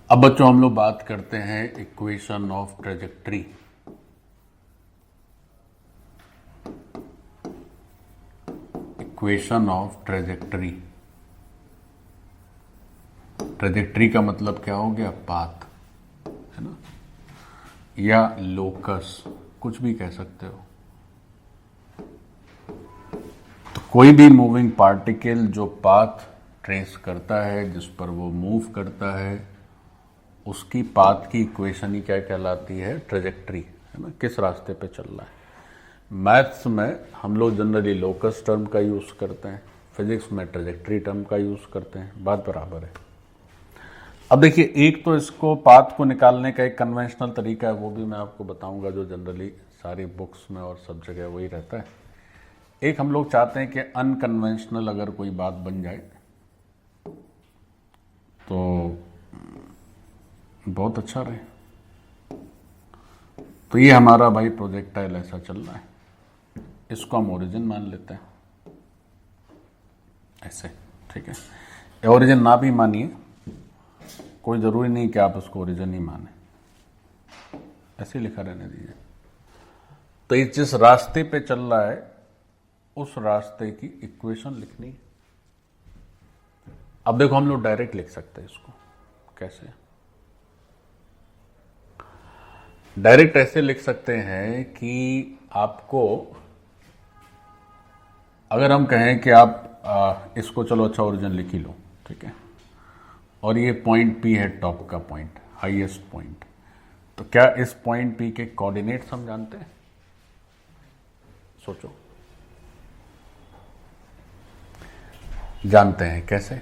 अब बच्चों हम लोग बात करते हैं equation of trajectory. Equation of trajectory. Trajectory का मतलब क्या हो गया? पाथ, है ना, या लोकस, कुछ भी कह सकते हो। तो कोई भी मूविंग पार्टिकल जो पाथ ट्रेस करता है, जिस पर वो मूव करता है, उसकी पाथ की इक्वेशन ही क्या कहलाती है? ट्रेजेक्ट्री, है ना, किस रास्ते पे चल रहा है। मैथ्स में हम लोग जनरली लोकस टर्म का यूज करते हैं, फिजिक्स में ट्रेजेक्ट्री टर्म का यूज करते हैं, बात बराबर है। अब देखिए, एक तो इसको पाथ को निकालने का एक कन्वेंशनल तरीका है, वो भी मैं आपको बताऊंगा, जो जनरली सारी बुक्स में और सब जगह वही रहता है। एक हम लोग चाहते हैं कि अनकन्वेंशनल अगर कोई बात बन जाए तो बहुत अच्छा रहे। तो ये हमारा भाई प्रोजेक्टाइल ऐसा चल रहा है, इसको हम ओरिजिन मान लेते हैं ऐसे, ठीक है। ओरिजिन ना भी मानिए, कोई जरूरी नहीं कि आप उसको ओरिजिन ही माने, ऐसे लिखा रहने दीजिए। तो ये जिस रास्ते पे चल रहा है उस रास्ते की इक्वेशन लिखनी। अब देखो, हम लोग डायरेक्ट लिख सकते हैं इसको। कैसे? डायरेक्ट ऐसे लिख सकते हैं कि आपको, अगर हम कहें कि आप इसको चलो अच्छा ओरिजिन लिख ही लो, ठीक है, और ये पॉइंट P है टॉप का पॉइंट, हाईएस्ट पॉइंट, तो क्या इस पॉइंट P के कोऑर्डिनेट्स हम जानते हैं? सोचो। जानते हैं। कैसे?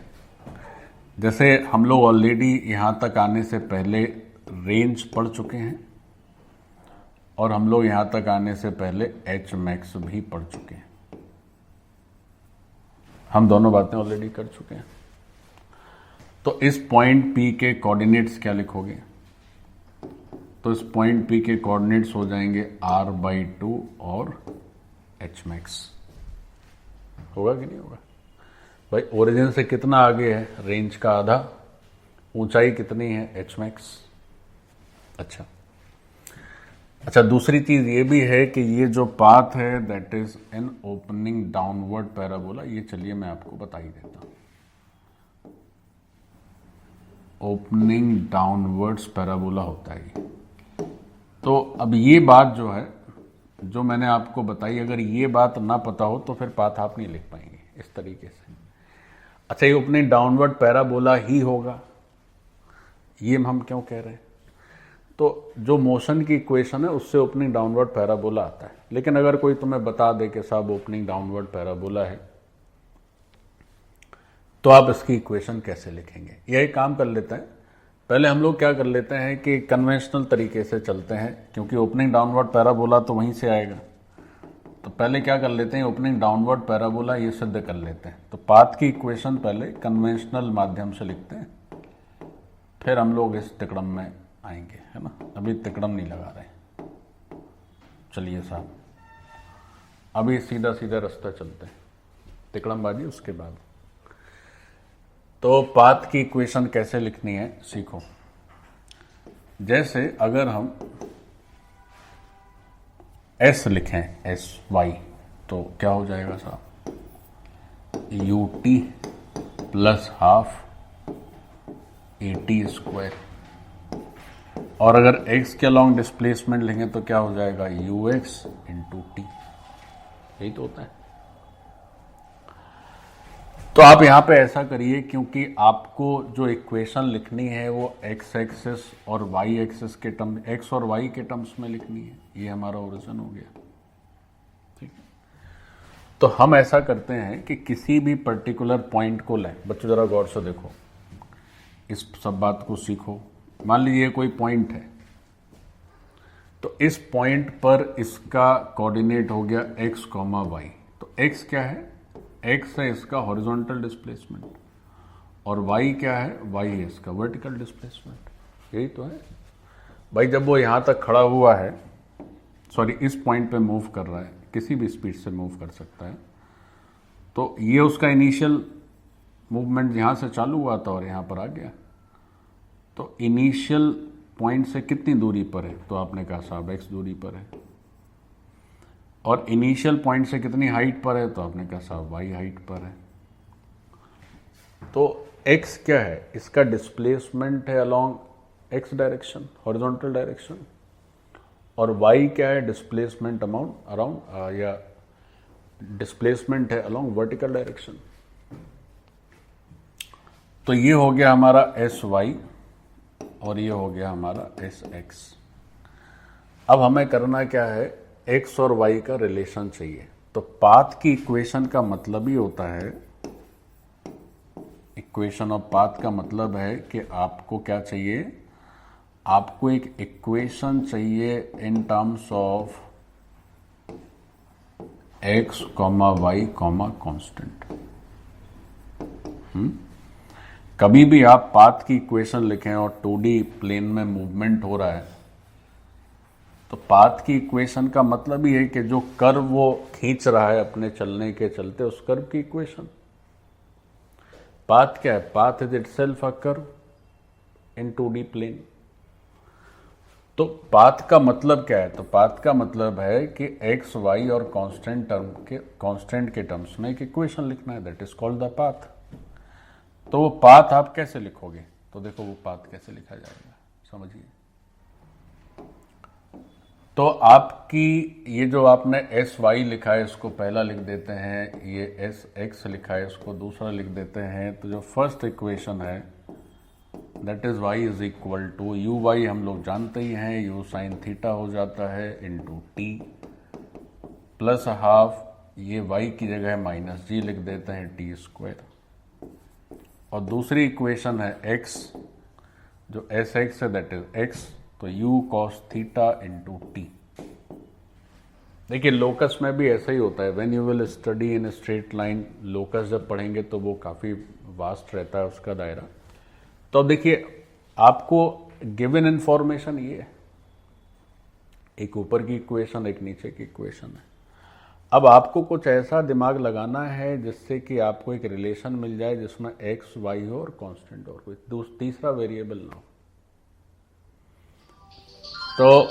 जैसे हम लोग ऑलरेडी यहां तक आने से पहले रेंज पढ़ चुके हैं, और हम लोग यहां तक आने से पहले एच मैक्स भी पढ़ चुके हैं। हम दोनों बातें ऑलरेडी कर चुके हैं। तो इस पॉइंट P के कोऑर्डिनेट्स क्या लिखोगे? तो इस पॉइंट P के कोऑर्डिनेट्स हो जाएंगे r/2 और h मैक्स। होगा कि नहीं होगा भाई? ओरिजिन से कितना आगे है? रेंज का आधा। ऊंचाई कितनी है? h max. अच्छा, दूसरी चीज ये भी है कि ये जो पाथ है that is an opening downward parabola. ये चलिए मैं आपको बता ही देता हूं। ओपनिंग डाउनवर्ड्स पैराबोला होता है। तो अब ये बात जो है, जो मैंने आपको बताई, अगर ये बात ना पता हो तो फिर पाथ आप नहीं लिख पाएंगे इस तरीके से। अच्छा, ये ओपनिंग डाउनवर्ड पैराबोला ही होगा, ये हम क्यों कह रहे हैं? तो जो मोशन की इक्वेशन है उससे ओपनिंग डाउनवर्ड पैराबोला आता है। लेकिन अगर कोई तुम्हें बता दे कि साहब ओपनिंग डाउनवर्ड पैराबोला है, तो आप इसकी इक्वेशन कैसे लिखेंगे? यही काम कर लेते हैं। पहले हम लोग क्या कर लेते हैं कि कन्वेंशनल तरीके से चलते हैं, क्योंकि ओपनिंग डाउनवर्ड पैराबोला तो वहीं से आएगा। तो पहले क्या कर लेते हैं, ओपनिंग डाउनवर्ड पैराबोला ये सिद्ध कर लेते हैं। तो पाथ की इक्वेशन पहले कन्वेंशनल माध्यम से लिखते हैं, फिर हम लोग इस तिकड़म में आएंगे, है ना। अभी तिकड़म नहीं लगा रहे। चलिए साहब, अभी सीधा सीधा रास्ता चलते हैं, तिकड़म बाजी उसके बाद। तो पाथ की इक्वेशन कैसे लिखनी है सीखो। जैसे अगर हम S लिखें, SY, तो क्या हो जाएगा साहब? UT plus half AT square. और अगर x के अलॉन्ग डिस्प्लेसमेंट लेंगे तो क्या हो जाएगा? UX into T। यही तो होता है। तो आप यहां पे ऐसा करिए, क्योंकि आपको जो इक्वेशन लिखनी है वो x एक्सिस और y एक्सिस के टर्म, x और y के टर्म्स में लिखनी है। ये हमारा ओरिजिन हो गया, ठीक है। तो हम ऐसा करते हैं कि किसी भी पर्टिकुलर पॉइंट को लें। बच्चों जरा गौर से देखो, इस सब बात को सीखो। मान लीजिए कोई पॉइंट है, तो इस पॉइंट पर इसका कोऑर्डिनेट हो गया x, y। तो x क्या है? x है इसका हॉरिजॉन्टल डिस्प्लेसमेंट, और y क्या है? y है इसका वर्टिकल डिस्प्लेसमेंट। यही तो है भाई। जब वो यहां तक खड़ा हुआ है, सॉरी इस पॉइंट पे मूव कर रहा है, किसी भी स्पीड से मूव कर सकता है, तो ये उसका इनिशियल मूवमेंट यहाँ से चालू हुआ था और यहाँ पर आ गया। तो इनिशियल पॉइंट से कितनी दूरी पर है, तो आपने कहा साहब x दूरी पर है। और इनिशियल पॉइंट से कितनी हाइट पर है, तो आपने कहा साहब y हाइट पर है। तो x क्या है, इसका डिस्प्लेसमेंट है along x direction, horizontal direction, और y क्या है, डिस्प्लेसमेंट अराउंड या डिस्प्लेसमेंट है अलोंग वर्टिकल डायरेक्शन। तो ये हो गया हमारा sy और ये हो गया हमारा sx। अब हमें करना क्या है, x और y का रिलेशन चाहिए। तो पाथ की इक्वेशन का मतलब ही होता है, इक्वेशन ऑफ पाथ का मतलब है कि आपको क्या चाहिए, आपको एक इक्वेशन चाहिए in terms of x, y, constant. कभी भी आप पाथ की इक्वेशन लिखें और 2D प्लेन में मूवमेंट हो रहा है, तो पाथ की इक्वेशन का मतलब ही है कि जो कर्व वो खींच रहा है अपने चलने के चलते, उस कर्व की इक्वेशन। पाथ क्या है, path is itself a curve in 2D plane. तो पाथ का मतलब क्या है, तो पाथ का मतलब है कि x, y और कांस्टेंट के टर्म्स में एक इक्वेशन लिखना है, that is called the path. तो वो पाथ आप कैसे लिखोगे, तो देखो वो पाथ कैसे लिखा जाएगा, समझिए। तो आपकी ये जो आपने sy लिखा है इसको पहला लिख देते हैं, ये sx लिखा है इसको दूसरा लिख देते हैं। तो जो फर्स्ट इक्वेशन है that is y is equal to uy, हम लोग जानते ही हैं, u साइन थीटा हो जाता है इंटू टी प्लस हाफ, ये y की जगह माइनस जी लिख देते हैं टी स्क्वायर। और दूसरी इक्वेशन है x, जो sx है दैट इज x, तो u cos theta into T. देखिए लोकस में भी ऐसा ही होता है, when you will study in straight line, locus जब पढ़ेंगे तो वो काफ़ी वास्ट रहता है उसका दायरा। तो देखिए आपको गिवन इंफॉर्मेशन ये है, एक ऊपर की इक्वेशन एक नीचे की इक्वेशन है। अब आपको कुछ ऐसा दिमाग लगाना है जिससे कि आपको एक रिलेशन मिल जाए जिसमें x, y हो और कांस्टेंट और कोई तीसरा वेरिएबल ना हो। तो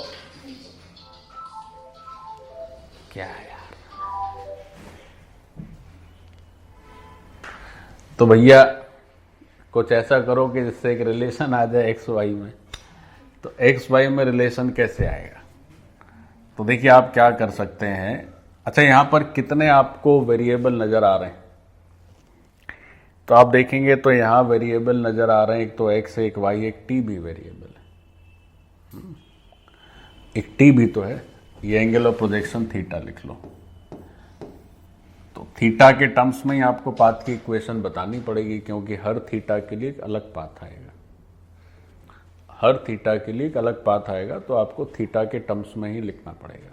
क्या है यार, तो भैया कुछ ऐसा करो कि जिससे एक रिलेशन आ जाए x, y में। तो x, y में रिलेशन कैसे आएगा, तो देखिए आप क्या कर सकते हैं। अच्छा यहां पर कितने आपको वेरिएबल नजर आ रहे हैं, तो आप देखेंगे तो यहां वेरिएबल नजर आ रहे हैं, एक तो x, एक y, एक t भी वेरिएबल है, एक t भी तो है। ये एंगल ऑफ प्रोजेक्शन थीटा लिख लो। तो थीटा के टर्म्स में ही आपको पाथ की इक्वेशन बतानी पड़ेगी, क्योंकि हर थीटा के लिए एक अलग पाथ आएगा, हर थीटा के लिए एक अलग पाथ आएगा, तो आपको थीटा के टर्म्स में ही लिखना पड़ेगा।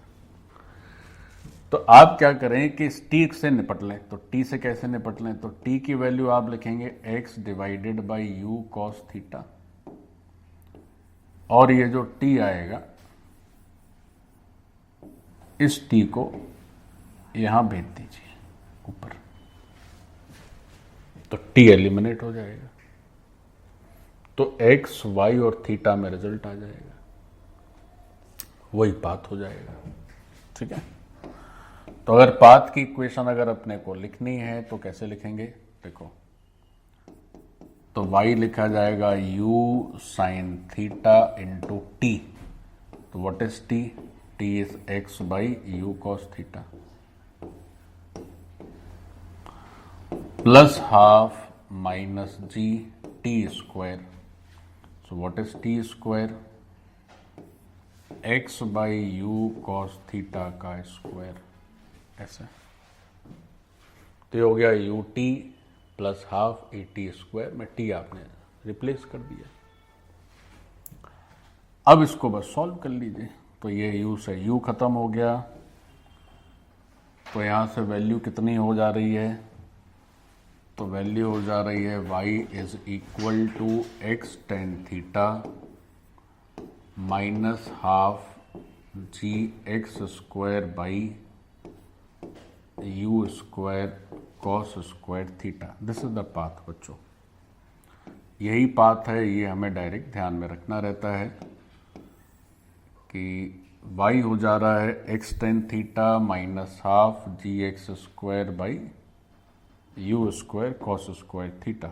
तो आप क्या करें कि इस t से निपट लें। तो t से कैसे निपट लें, तो t की वैल्यू आप लिखेंगे x divided by u cos theta, और ये जो t आएगा इस t को यहां भेज दीजिए ऊपर, तो t एलिमिनेट हो जाएगा। तो x, y और थीटा में रिजल्ट आ जाएगा, वही पाथ हो जाएगा, ठीक है। तो अगर पाथ की इक्वेशन अगर अपने को लिखनी है तो कैसे लिखेंगे, देखो तो y लिखा जाएगा u sine theta into t. तो what is t, t is x by u cos theta plus half minus g t square. So what is t square, x by u cos theta का square, ऐसे। तो ये हो गया u t plus half a t square में t आपने replace कर दिया। अब इसको बस सॉल्व कर लीजिए। तो ये u से u खत्म हो गया, तो यहां से वैल्यू कितनी हो जा रही है, तो वैल्यू हो जा रही है y is equal to x tan theta minus half g x square by u square cos square theta. This is the path बच्चों, यही पाथ है, ये हमें डायरेक्ट ध्यान में रखना रहता है कि y हो जा रहा है x tan theta minus half g x square by u square cos square theta.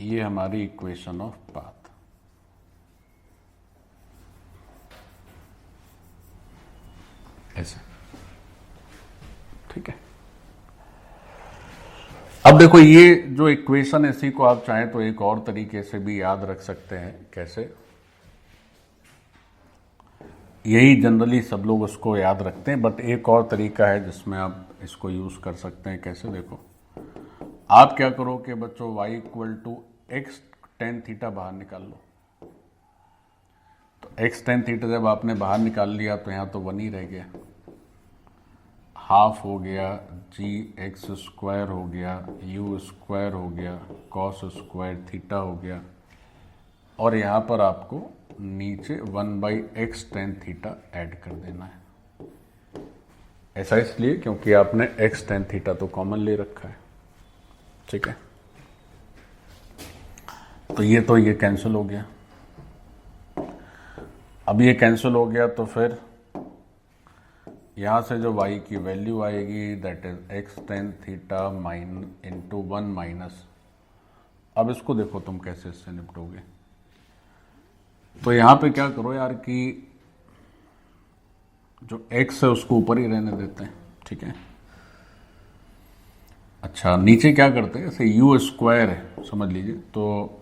ये हमारी इक्वेशन ऑफ पाथ। ऐसे, ठीक है। अब देखो ये जो इक्वेशन है, इसी को आप चाहें तो एक और तरीके से भी याद रख सकते हैं। कैसे? यही जनरली सब लोग उसको याद रखते हैं, बट एक और तरीका है जिसमें आप इसको यूज कर सकते हैं। कैसे? देखो, आप क्या करो कि बच्चों y equal to x tan theta बाहर निकाल लो। तो एक्स टेन थीटा जब आपने बाहर निकाल लिया तो यहां तो 1 ही रह गया, हाफ हो गया, जी एक्स स्क्वायर हो गया, यू स्क्वायर हो गया, कॉस स्क्वायर थीटा हो गया, और यहां पर आपको नीचे 1/x टेन थीटा ऐड कर देना है। ऐसा इसलिए क्योंकि आपने x टेन थीटा तो कॉमन ले रखा है, ठीक है। तो ये कैंसिल हो गया। अब ये कैंसिल हो गया तो फिर यहां से जो y की वैल्यू आएगी that is x tan theta mine into 1 minus. अब इसको देखो तुम कैसे इससे निपटोगे। तो यहां पे क्या करो यार कि जो x है उसको ऊपर ही रहने देते हैं, ठीक है। अच्छा, नीचे क्या करते हैं, जैसे यू स्क्वायर है समझ लीजिए, तो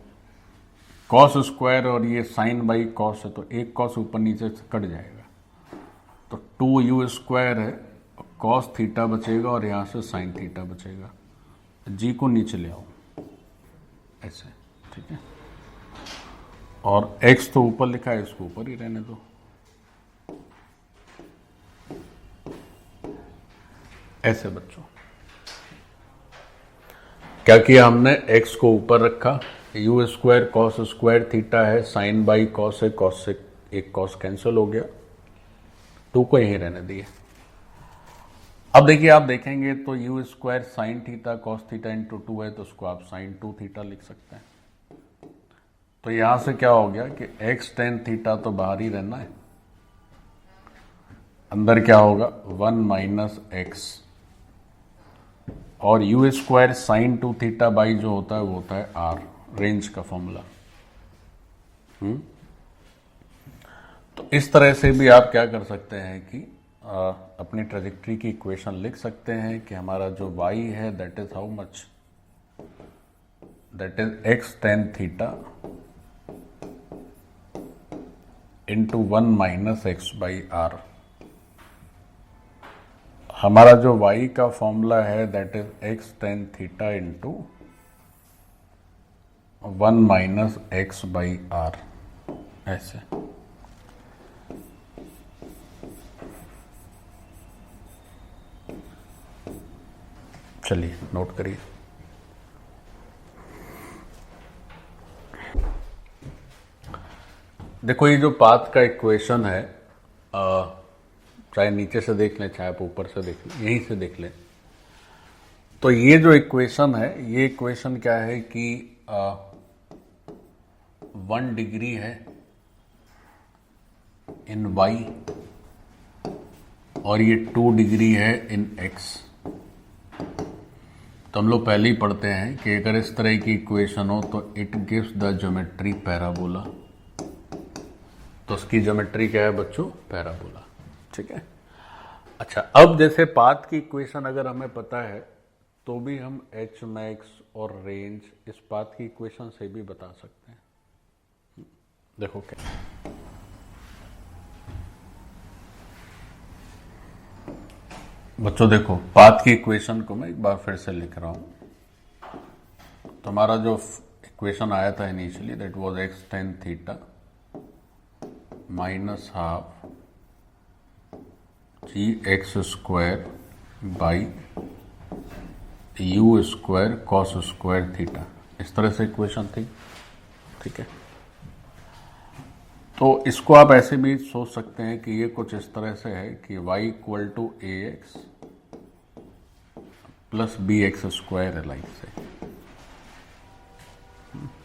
कॉस स्क्वायर और ये साइन बाई कॉस है, तो एक कॉस ऊपर नीचे से कट जाएगा, तो 2u स्क्वायर है, कॉस थीटा बचेगा और यहां से साइन थीटा बचेगा। जी को नीचे ले आओ ऐसे, ठीक है। और x तो ऊपर लिखा है, इसको ऊपर ही रहने दो ऐसे। बच्चों क्या किया हमने, x को ऊपर रखा, you square cos square theta है, साइन बाई कॉस है, कॉस से एक कॉस कैंसिल हो गया, 2 को यहीं रहने दिए। अब देखिए, आप देखेंगे तो you square sine theta cos theta into 2 है, तो उसको आप साइन 2 थीटा लिख सकते हैं। तो यहां से क्या हो गया कि एक्स टेन थीटा तो बाहर ही रहना है, अंदर क्या होगा 1 माइनस एक्स, और you square sine 2 theta by जो होता है वो होता है आर, रेंज का फॉर्मूला। तो इस तरह से भी आप क्या कर सकते हैं कि अपनी ट्रेजेक्ट्री की इक्वेशन लिख सकते हैं कि हमारा जो y है that is how much, that is x tan theta into 1 minus x by r. हमारा जो y का फॉर्मूला है that is x tan theta into 1 minus x by r, ऐसे। चलिए नोट करिए। देखो, ये जो पाथ का इक्वेशन है, चाहे नीचे से देख लें चाहे आप ऊपर से देख लें, यहीं से देख लें, तो ये जो इक्वेशन है, ये इक्वेशन क्या है कि 1 डिग्री है इन y और ये 2 डिग्री है इन x। तो हम लोग पहले ही पढ़ते हैं कि अगर इस तरह की इक्वेशन हो तो it gives the geometry parabola. तो उसकी ज्योमेट्री क्या है बच्चों, पैराबोला, ठीक है। अच्छा, अब जैसे पाथ की इक्वेशन अगर हमें पता है तो भी हम एच मैक्स और रेंज इस पाथ की इक्वेशन से भी बता सकते हैं। देखो क्या, बच्चों देखो, पाथ की इक्वेशन को मैं एक बार फिर से लिख रहा हूं। तो हमारा जो इक्वेशन आया था initially that was x tan theta minus half g x square by u square cos square theta, इस तरह से इक्वेशन थी, ठीक है। तो इसको आप ऐसे भी सोच सकते हैं कि ये कुछ इस तरह से है कि y equal to a x plus b x square है लाइक से।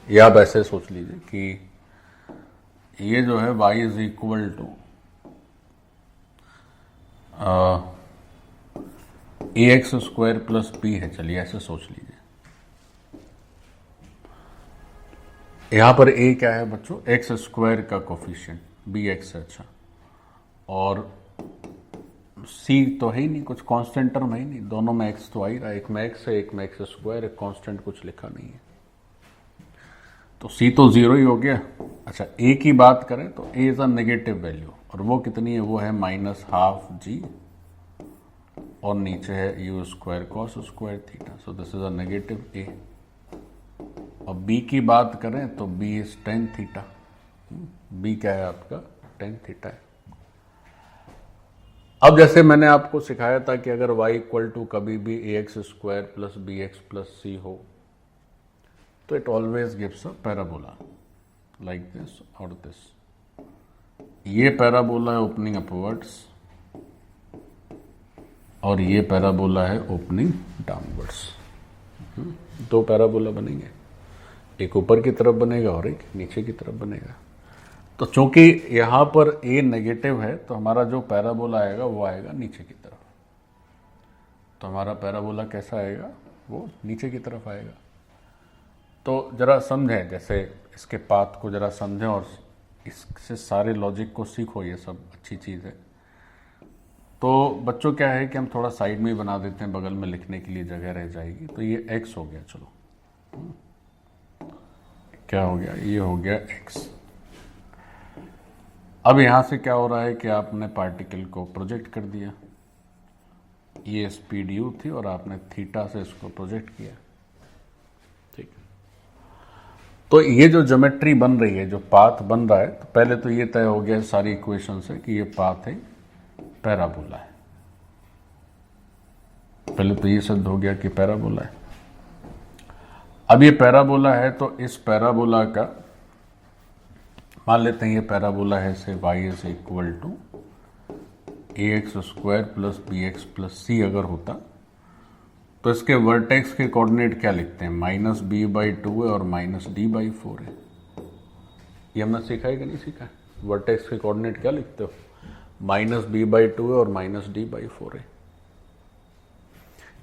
ये आप ऐसे सोच लीजिए कि ये जो है y is equal to a x square plus b है। चलिए ऐसे सोच लीजिए। यहां पर a क्या है बच्चों? एक्स स्क्वायर का कोफिशिएंट, बी एक्स है। अच्छा, और c तो है ही नहीं, कुछ कांस्टेंट टर्म है ही नहीं, दोनों में x तो आ ही रहा है, एक में x है एक में एक्स स्क्वायर है, कांस्टेंट कुछ लिखा नहीं है, तो c तो जीरो ही हो गया। अच्छा, a की बात करें तो a is a negative value, और वो कितनी है? वो है -12g, और नीचे है u square cos square theta, so this is a negative a। और b की बात करें तो b is tan theta. b क्या है आपका? टेन थीटा है। अब जैसे मैंने आपको सिखाया था कि अगर y इक्वल टू कभी भी a x square plus b x plus c हो, तो it always gives a parabola like this और दिस। ये पैराबोला है ओपनिंग अपवर्ड्स, और ये पैराबोला है ओपनिंग डाउनवर्ड्स। दो पैराबोला बनेंगे, एक ऊपर की तरफ बनेगा और एक नीचे की तरफ बनेगा। तो चूंकि यहां पर a नेगेटिव है, तो हमारा जो पैराबोला आएगा वो आएगा नीचे की तरफ। तो हमारा पैराबोला कैसा आएगा? वो नीचे की तरफ आएगा। तो जरा समझें, जैसे इसके पाथ को जरा समझें और इससे सारे लॉजिक को सीखो, ये सब अच्छी चीज़ है। तो बच्चों क्या है कि हम थोड़ा साइड में ही बना देते हैं, बगल में लिखने के लिए जगह रह जाएगी। तो ये x हो गया, चलो क्या हो गया? ये हो गया x। अब यहां से क्या हो रहा है कि आपने पार्टिकल को प्रोजेक्ट कर दिया, ये स्पीड u थी और आपने थीटा से इसको प्रोजेक्ट किया, ठीक। तो ये जो ज्योमेट्री बन रही है, जो पाथ बन रहा है, तो पहले तो ये तय हो गया सारी इक्वेशन से कि ये पाथ है, पैराबोला है। पहले तो ये सिद्ध हो गया कि पैराबोला है। अब ये पैराबोला है, तो इस पैराबोला का मान लेते हैं ये पैराबोला है से y is equal to a x square plus b x plus c अगर होता, तो इसके वर्टेक्स के कोऑर्डिनेट क्या लिखते हैं? -b/2 है और -d/4 है। ये हमने सीखा है कि नहीं सीखा है? वर्टेक्स के कोऑर्डिनेट क्या लिखते हो? -b/2 है और -d/4 है।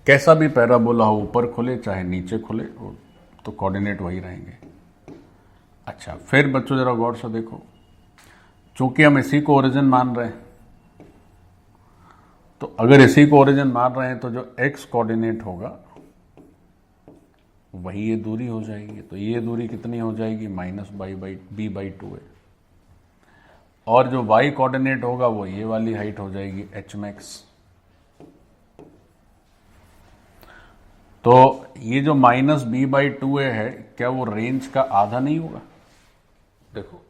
कैसा भी पैराबोला हो, ऊपर खुले चाहे नीचे खुले, तो कोऑर्डिनेट वही रहेंगे। अच्छा, फिर बच्चों जरा गौर से देखो, चूंकि हम इसी को ओरिजिन मान रहे हैं, तो अगर इसी को ओरिजिन मान रहे हैं तो जो x कोऑर्डिनेट होगा वही ये दूरी हो जाएगी। तो ये दूरी कितनी हो जाएगी? -b/2 है। और जो y कोऑर्डिनेट होगा वो ये वाली हाइट हो जाएगी hmax। तो ये जो -b/2 है, क्या वो रेंज का आधा नहीं होगा? देखो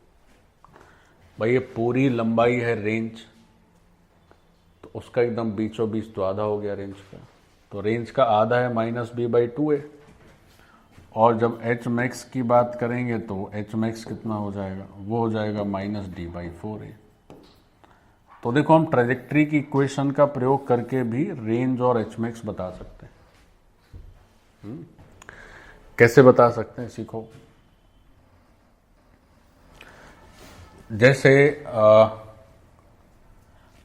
भाई, ये पूरी लंबाई है रेंज, तो उसका एकदम बीचों बीच तो आधा हो गया रेंज का। तो रेंज का आधा है -b/2 है। और जब hmax की बात करेंगे तो hmax कितना हो जाएगा? वो हो जाएगा -d/4 है। तो देखो, हम ट्रेजेक्ट्री की इक्वेशन का प्रयोग करके भी रेंज और hmax बता सकते हैं। कैसे बता सकते हैं? सीखो। जैसे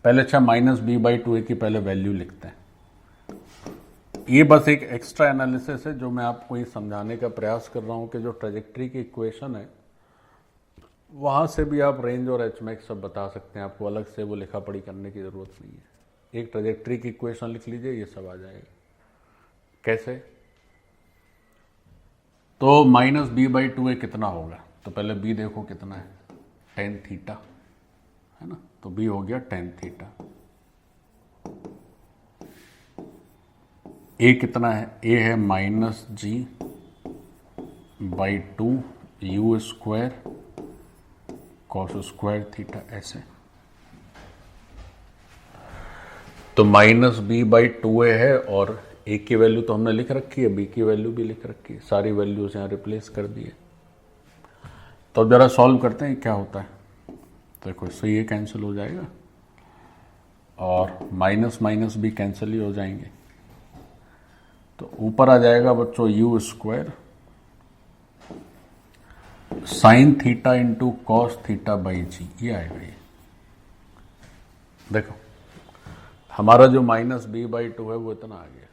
पहले अच्छा -b/2 की पहले वैल्यू लिखते हैं। ये बस एक एक्स्ट्रा एनालिसिस है जो मैं आपको ये समझाने का प्रयास कर रहा हूं कि जो ट्रेजेक्ट्री की इक्वेशन है वहां से भी आप रेंज और hmax सब बता सकते हैं। आपको अलग से वो लिखा पढ़ी करने की जरूरत नहीं है। एक ट्रेजेक्ट्री की इक्वेशन लिख लीजिए, ये सब आ जाएगा। कैसे? तो -b/2 कितना होगा? तो पहले b देखो कितना है, tan थीटा है ना, तो b हो गया tan थीटा। a कितना है? a है -g/2 u square cos square theta, ऐसे। तो -b/2 है, और a की वैल्यू तो हमने लिख रखी है, b की वैल्यू भी लिख रखी है, सारी वैल्यूज यहां रिप्लेस कर दी है। तो अब जरा सॉल्व करते हैं क्या होता है। तो देखो, इससे ये कैंसिल हो जाएगा और माइनस माइनस भी कैंसिल ही हो जाएंगे। तो ऊपर आ जाएगा बच्चों u square sine theta into cos theta by g, ये आएगा। ये देखो हमारा जो माइनस बी बाई टू है वो इतना आ गया,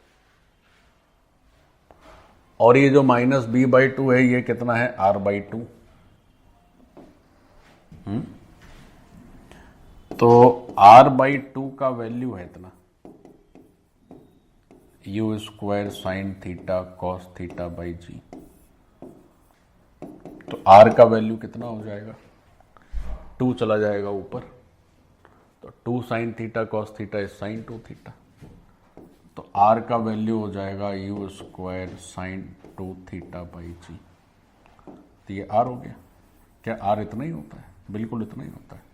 और ये जो माइनस बी बाई टू है ये कितना है, आर बाई टू। तो आर बाई टू का वैल्यू है इतना, u square sine theta cos theta by g. तो आर का वैल्यू कितना हो जाएगा, 2 चला जाएगा ऊपर, तो 2 sine theta cos theta is sine 2 theta. तो आर का वैल्यू हो जाएगा u square sine 2 theta by g. तो ये आर हो गया। क्या आर इतना ही होता है? बिल्कुल इतना ही होता है।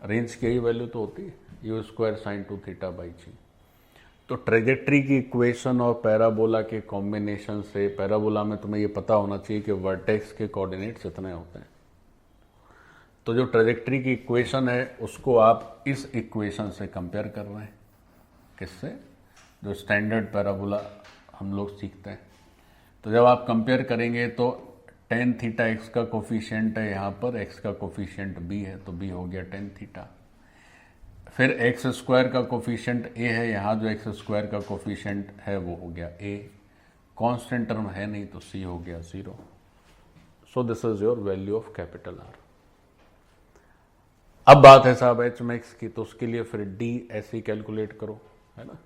रेंज की यही वैल्यू तो होती है, u square sine 2 theta by g. तो ट्रेजेक्ट्री की इक्वेशन और पैराबोला के कॉम्बिनेशन से, पैराबोला में तुम्हें ये पता होना चाहिए कि वर्टेक्स के कोऑर्डिनेट्स इतने होते हैं। तो जो ट्रेजेक्ट्री की इक्वेशन है उसको आप इस इक्वेशन से कंपेयर कर रहे हैं। किससे? जो स्टैंडर्ड पैराबोला हम लोग सीखते हैं। तो जब आप कंपेयर करेंगे तो टेन थीटा एक्स का कोफिशिएंट है, यहाँ पर एक्स का कोफिशिएंट बी है, तो बी हो गया टेन थीटा। फिर एक्स स्क्वायर का कोफिशिएंट ए है, यहाँ जो एक्स स्क्वायर का कोफिशिएंट है वो हो गया ए। कांस्टेंट टर्म है नहीं तो सी हो गया 0। So this is your value of capital R. अब बात है साहब एच मैक्स की, तो उसके लिए फिर डी ऐसे ही कैलकुलेट करो, है ना।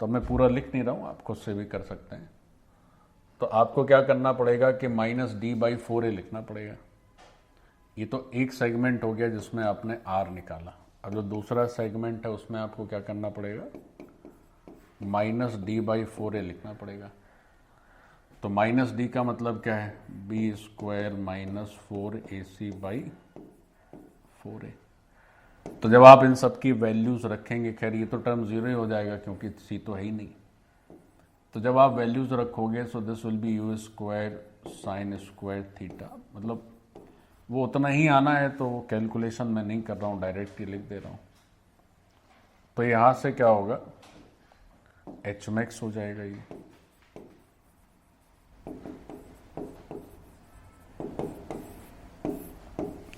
तो मैं पूरा लिख नहीं रहा हूँ, आप खुद से भी कर सकते हैं। तो आपको क्या करना पड़ेगा कि माइनस डी बाई 4a लिखना पड़ेगा। ये तो एक सेगमेंट हो गया जिसमें आपने आर निकाला, और जो दूसरा सेगमेंट है उसमें आपको क्या करना पड़ेगा, माइनस डी बाई 4a लिखना पड़ेगा। तो माइनस डी का मतलब क्या है, B square minus 4ac by 4a। तो जब आप इन सब की वैल्यूज रखेंगे, खैर ये तो टर्म 0 ही हो जाएगा क्योंकि सी तो है ही नहीं। तो जब आप वैल्यूज रखोगे so this will be you square sine square theta, मतलब वो उतना ही आना है, तो वो कैलकुलेशन मैं नहीं कर रहा हूँ, डायरेक्ट ही लिख दे रहा हूँ। तो यहाँ से क्या होगा, एच मैक्स हो जाएगा ये।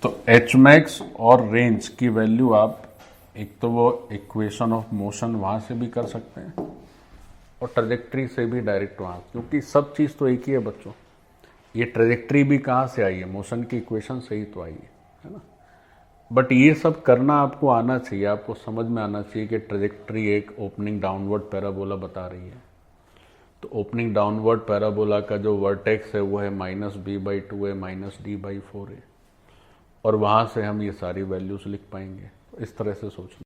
तो एच मैक्स और रेंज की वैल्यू आप एक तो वो इक्वेशन ऑफ मोशन वहाँ से भी कर सकते हैं, और ट्रेजेक्ट्री से भी डायरेक्ट वहाँ, क्योंकि सब चीज़ तो एक ही है बच्चों। ये ट्रेजेक्ट्री भी कहाँ से आई है, मोशन की इक्वेशन से ही तो आई है ना। बट ये सब करना आपको आना चाहिए, आपको समझ में आना चाहिए कि ट्रेजेक्ट्री एक ओपनिंग डाउनवर्ड पैराबोला बता रही है। तो ओपनिंग डाउनवर्ड पैराबोला का जो वर्टेक्स है वो है minus b by 2a minus d by 4a, और वहाँ से हम ये सारी वैल्यूज लिख पाएंगे। तो इस तरह से सोचना।